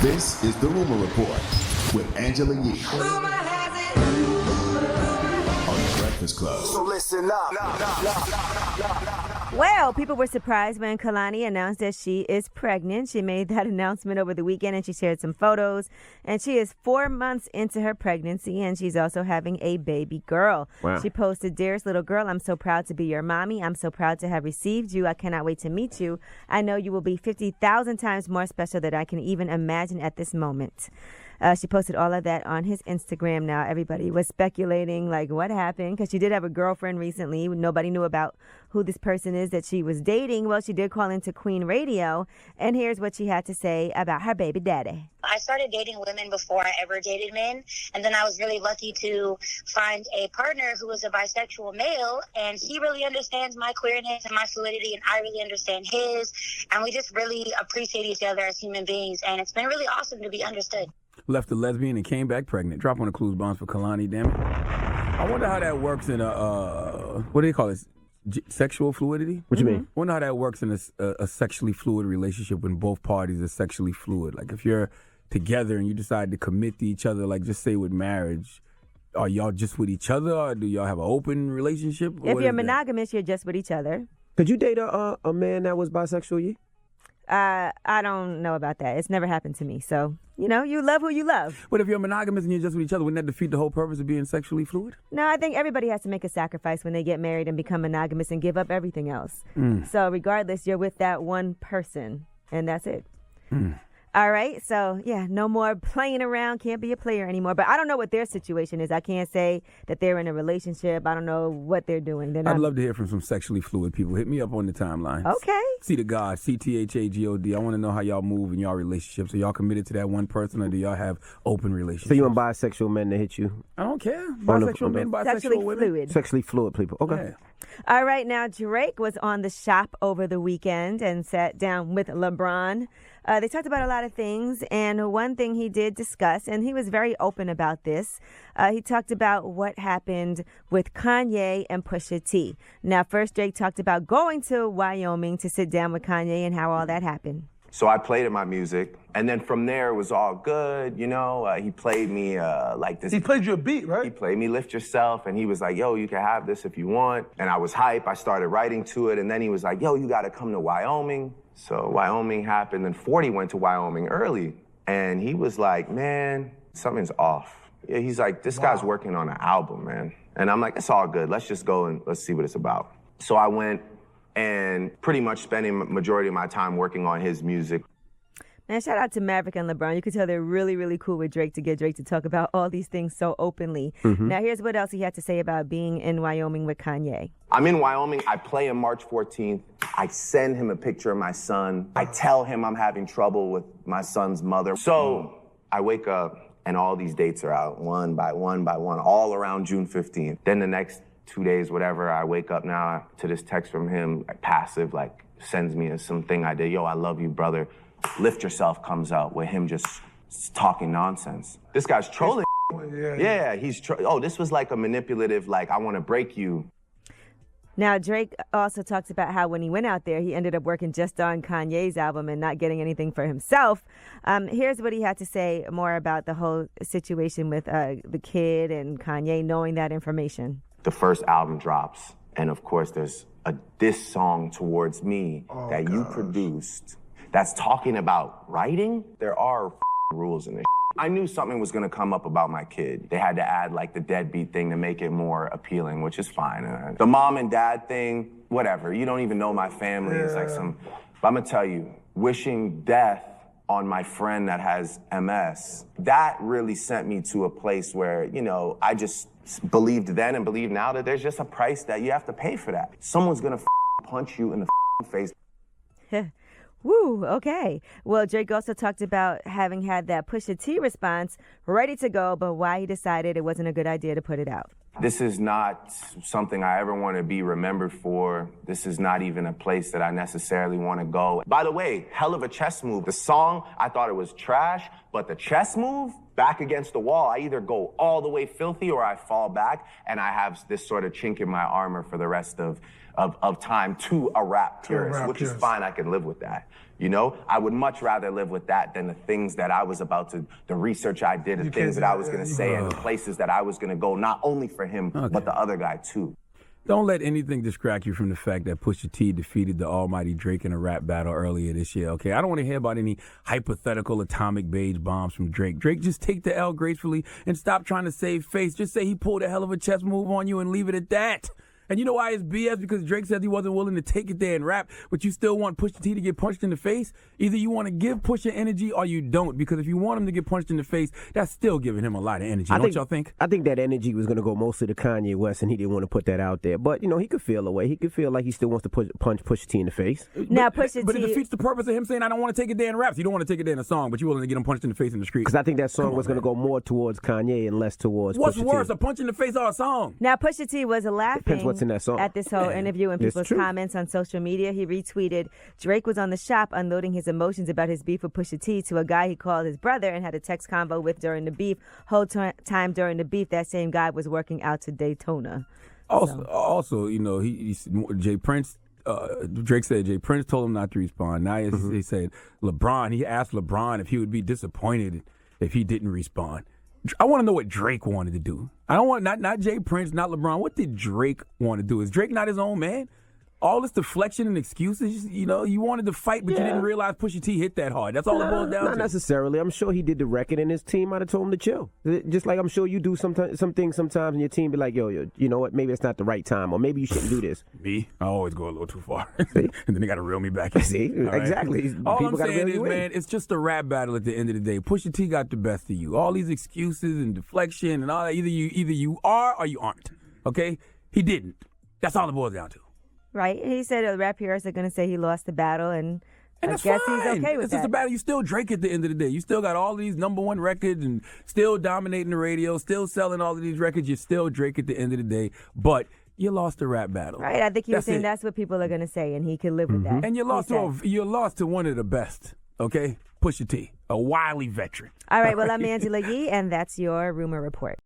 This is the Rumor Report with Angela Yee on the Breakfast Club. So listen up. Well, people were surprised when Kehlani announced that she is pregnant. She made that announcement over the weekend and she shared some photos. And she is 4 months into her pregnancy and she's also having a baby girl. Wow. She posted, "Dearest little girl, I'm so proud to be your mommy. I'm so proud to have received you. I cannot wait to meet you. I know you will be 50,000 times more special than I can even imagine at this moment." She posted all of that on his Instagram. Now, everybody was speculating, like, what happened? Because she did have a girlfriend recently. Nobody knew about who this person is that she was dating. Well, she did call into Queen Radio, and here's what she had to say about her baby daddy. I started dating women before I ever dated men, and then I was really lucky to find a partner who was a bisexual male, and he really understands my queerness and my fluidity, and I really understand his, and we just really appreciate each other as human beings, and it's been really awesome to be understood. Left a lesbian and came back pregnant. Drop on the clues bombs for Kehlani, damn it. I wonder how that works in what do they call it? Sexual fluidity? What you mean? I wonder how that works in a sexually fluid relationship when both parties are sexually fluid. Like if you're together and you decide to commit to each other, like just say with marriage, are y'all just with each other or do y'all have an open relationship? If you're monogamous, you're just with each other. Could you date a man that was bisexual, Yee? I don't know about that. It's never happened to me. So, you know, you love who you love. But if you're monogamous and you're just with each other, wouldn't that defeat the whole purpose of being sexually fluid? No, I think everybody has to make a sacrifice when they get married and become monogamous and give up everything else. So regardless, you're with that one person, and that's it. All right, so yeah, no more playing around, can't be a player anymore. But I don't know what their situation is. I can't say that they're in a relationship. I don't know what they're doing. I'd love to hear from some sexually fluid people. Hit me up on the timeline. Okay. See the God, CTHAGOD. I want to know how y'all move in y'all relationships. Are y'all committed to that one person or do y'all have open relationships? So you want bisexual men to hit you? I don't care. Bisexual men, bisexual Sexually women. fluid. Sexually fluid people. Okay. Yeah. All right, now Drake was on The Shop over the weekend and sat down with LeBron. They talked about a lot of things, and one thing he did discuss, and he was very open about this, he talked about what happened with Kanye and Pusha T. Now, first Drake talked about going to Wyoming to sit down with Kanye and how all that happened. So I played him my music, and then from there it was all good, you know. He played me like this. He played you a beat, right? He played me Lift Yourself, and he was like, yo, you can have this if you want. And I was hype. I started writing to it, and then he was like, yo, you got to come to Wyoming. So Wyoming happened, and 40 went to Wyoming early. And he was like, man, something's off. Yeah, he's like, this guy's working on an album, man. And I'm like, it's all good. Let's just go and let's see what it's about. So I went and pretty much spending majority of my time working on his music. Man, shout out to Maverick and LeBron. You could tell they're really, really cool with Drake to get Drake to talk about all these things so openly. Now, here's what else he had to say about being in Wyoming with Kanye. I'm in Wyoming. I play him March 14th. I send him a picture of my son. I tell him I'm having trouble with my son's mother. So I wake up and all these dates are out one by one by one, all around June 15th. Then the next 2 days, whatever, I wake up now to this text from him, like passive, like sends me something I did. Yo, I love you, brother. Lift Yourself comes out with him just talking nonsense. This guy's trolling. Yeah, he's this was like a manipulative, like, I want to break you. Now, Drake also talks about how when he went out there, he ended up working just on Kanye's album and not getting anything for himself. Here's what he had to say more about the whole situation with the kid and Kanye knowing that information. The first album drops, and of course there's a diss song towards me that you produced that's talking about writing. There are rules in this. I knew something was gonna come up about my kid. They had to add like the deadbeat thing to make it more appealing, which is fine. The mom and dad thing, whatever. You don't even know my family. It's like but I'm gonna tell you, wishing death on my friend that has MS, that really sent me to a place where, you know, I just believed then and believe now that there's just a price that you have to pay for that. Someone's gonna punch you in the face. Woo, okay. Well, Drake also talked about having had that Pusha T response ready to go, but why he decided it wasn't a good idea to put it out. This is not something I ever want to be remembered for. This is not even a place that I necessarily want to go. By the way, hell of a chess move. The song, I thought it was trash, but the chess move, back against the wall. I either go all the way filthy or I fall back, and I have this sort of chink in my armor for the rest of time to a rap purist, which is fine. I can live with that. You know, I would much rather live with that than the things that I was about to, the research I did, the things that I was going to say, and the places that I was going to go, not only for him, but the other guy too. Don't let anything distract you from the fact that Pusha T defeated the almighty Drake in a rap battle earlier this year, okay? I don't want to hear about any hypothetical atomic beige bombs from Drake. Drake, just take the L gracefully and stop trying to save face. Just say he pulled a hell of a chess move on you and leave it at that. And you know why it's BS? Because Drake said he wasn't willing to take it there and rap, but you still want Pusha T to get punched in the face? Either you want to give Pusha energy or you don't, because if you want him to get punched in the face, that's still giving him a lot of energy. Don't y'all think? I think that energy was going to go mostly to Kanye West, and he didn't want to put that out there. But, you know, he could feel a way. He could feel like he still wants to punch Pusha T in the face. Now, Pusha T... But it defeats the purpose of him saying, I don't want to take it there in raps. You don't want to take it there in a song, but you're willing to get him punched in the face in the street. Because I think that song was going to go more towards Kanye and less towards What's Pusha worse, T. a punch in the face or a song? Now, Pusha T was laughing Depends what's in that song. at this whole interview and It's people's true. comments on social media. He retweeted, Drake was on the shop unloading his emotions about his beef with Pusha T to a guy he called his brother and had a text convo with during the beef. Whole time during the beef, that same guy was working out to Daytona. Also, you know, Jay Prince, Drake said Jay Prince told him not to respond. Now he said LeBron, he asked LeBron if he would be disappointed if he didn't respond. I want to know what Drake wanted to do. I don't want, not Jay Prince, not LeBron. What did Drake want to do? Is Drake not his own man? All this deflection and excuses, you know, you wanted to fight, but you didn't realize Pusha T hit that hard. That's all it boils down to. Not necessarily. I'm sure he did the record, and his team might have told him to chill. Just like I'm sure you do some things sometimes, and your team be like, yo, you know what? Maybe it's not the right time, or maybe you shouldn't do this. Me? I always go a little too far. And then they got to reel me back in. See? All right? Exactly. All People I'm gotta saying reel is, you in. man, it's just a rap battle at the end of the day. Pusha T got the best of you. All these excuses and deflection and all that, either you are or you aren't. Okay? He didn't. That's all it boils down to. Right? He said rap heroes are going to say he lost the battle, and I that's guess fine. he's okay with It's that. just a battle. You still Drake at the end of the day. You still got all these #1 records and still dominating the radio, still selling all of these records. You're still Drake at the end of the day, but you lost the rap battle. Right? I think he was saying it. that's what people are going to say, and he can live with that. And you lost to one of the best, okay? Pusha T, a wily veteran. All right, well, I'm Angela Yee, and that's your Rumor Report.